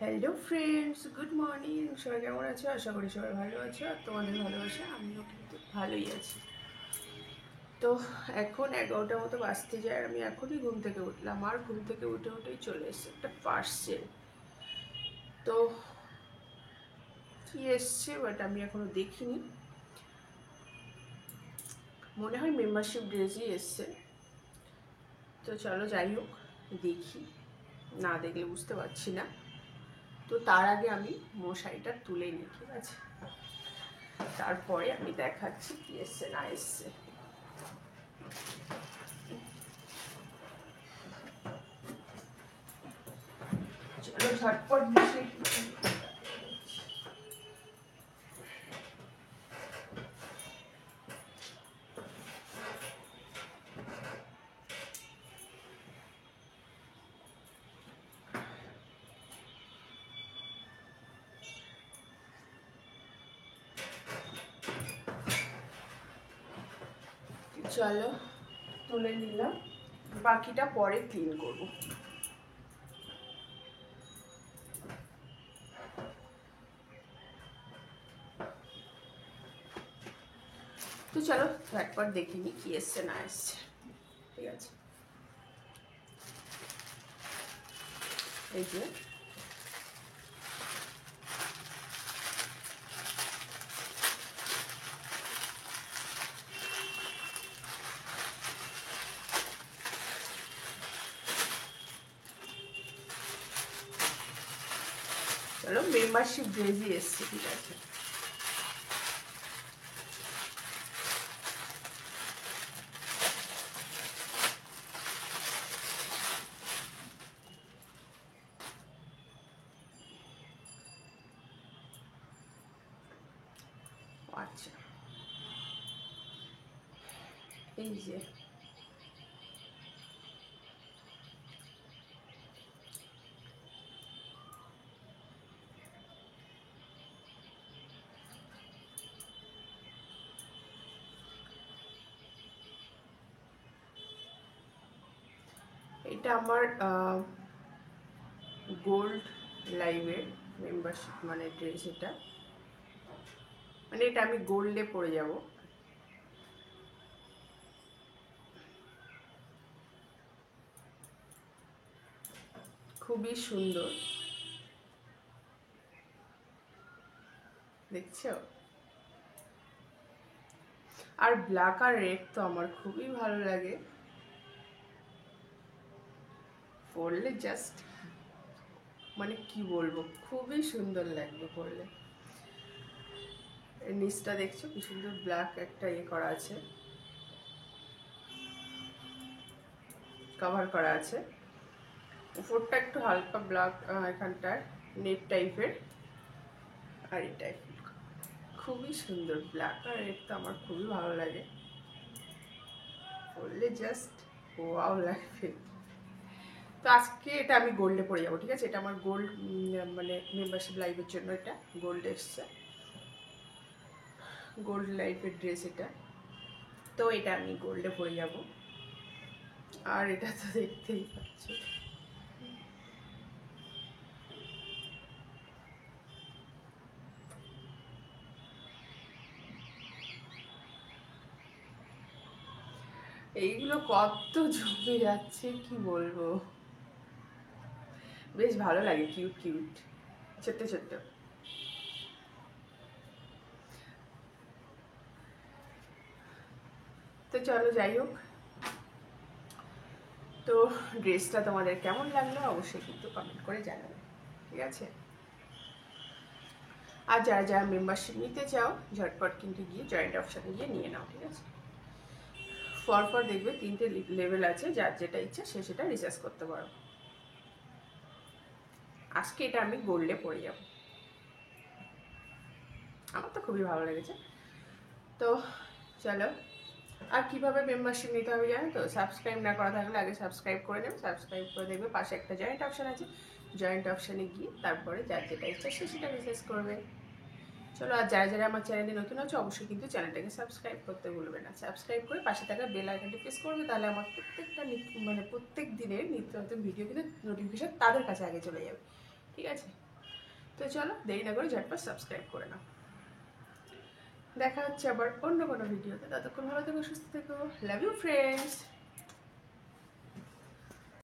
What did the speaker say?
Hello friends, good morning. সবাই কেমন আছো? আশা করি সবাই ভালো আছো। আর তোমাদের ভালোবাসা আমিও কিন্তু ভালোই আছি। তো এখন 11টার মতো বাজতে যায়, আমি এখনই ঘুম থেকে উঠলাম। আর ঘুম থেকে উঠেই চলে এসছে একটা পার্সেল। তো কি এসছে বাট আমি এখনো দেখিনি। মনে হয় মেম্বারশিপ ড্রেসই এসছে। তো চলো যাই হোক, দেখি। না দেখলে বুঝতে পারছি না। তো তার আগে আমি মশারিটা তুলে নিই, ঠিক আছে? তারপরে আমি দেখাচ্ছি কি এসছে না এসছে। চলো ঝটপট বসে চলো তুলে নিলাম, বাকিটা পরে ক্লিন করব। তো চলো একবার দেখে নি কি এসছে না এসছে, ঠিক আছে? এই যে চলো মেম্বারশিপ ড্রেসই এসছে, ঠিক আছে? আচ্ছা, এই যে এটা আমার গোল্ড লাইভের মেম্বারশিপ মানে ড্রেস। এটা মানে এটা আমি গোল্ডে পরে যাব। খুবই সুন্দর, দেখছো? আর ব্ল্যাক আর রেড তো আমার খুবই ভালো লাগে পরলে। জাস্ট মানে কি বলবো, খুবই সুন্দর লাগবে পরলে। নিচটা দেখছো কি সুন্দর ব্ল্যাক একটা ইয়ে করা আছে, কভার করা আছে। উপরটা একটু হালকা ব্ল্যাক, এখানটায় নেট টাইপের। আর এই টাইপের খুবই সুন্দর। ব্ল্যাক আর রেড তো আমার খুবই ভালো লাগে, পরলে জাস্ট ওয়াও লাগবে। তো আজকে এটা আমি গোল্ডে পরে যাবো, ঠিক আছে? এটা আমার গোল্ড মানে মেম্বারশিপ লাইভের জন্য এটা গোল্ড এসছে, গোল্ড লাইফের ড্রেস এটা। তো এটা আমি গোল্ডে পরে যাব। আর এটা তো দেখতেই পাচ্ছ, এইগুলো কত জমে যাচ্ছে কি বলবো। বেশ ভালো লাগে, কিউট কিউট, ছোট্ট ছোট্ট। তো চলো যাই হোক, তো ড্রেসটা তোমাদের কেমন লাগলো অবশ্যই কিন্তু কমেন্ট করে জানাবে, ঠিক আছে? আর যারা যারা মেম্বারশিপ নিতে চাও ঝটপট কিন্তু গিয়ে জয়েন্ট অপশানে গিয়ে নিয়ে নাও, ঠিক আছে? পর দেখবে 3টে লেভেল আছে, যার যেটা ইচ্ছা সে সেটা রিসার্চ করতে পারো। আজকে এটা আমি গোল্ডে পরে যাব, আমার তো খুবই ভালো লেগেছে। তো চলো, আর কিভাবে মেম্বারশিপ নিতে হবে জানো তো? সাবস্ক্রাইব না করা থাকলে আগে সাবস্ক্রাইব করে নেবে। সাবস্ক্রাইব করে দেখবে পাশে একটা জয়েন্ট অপশান আছে, জয়েন্ট অপশানে গিয়ে তারপরে যার যেটা ইচ্ছা সে সেটা রিসার্চ করবে। চলো, আর যারা যারা আমার চ্যানেলে নতুন আছে অবশ্যই কিন্তু চ্যানেলটাকে সাবস্ক্রাইব করতে ভুলবে না। সাবস্ক্রাইব করে পাশে থাকা বেল আইকনটি প্রেস করবে, তাহলে আমার প্রত্যেকটা মানে প্রত্যেক দিনের নিত্য নতুন ভিডিও কিন্তু নোটিফিকেশন তাদের কাছে আগে চলে যাবে, ঠিক আছে? তো চলো দেরি না করে ঝটপট সাবস্ক্রাইব করে নাও। দেখা হচ্ছে আবার অন্য কোনো ভিডিওতে, ততক্ষণ ভালো থেকো, সুস্থ থেকো, লাভ ইউ ফ্রেন্ডস।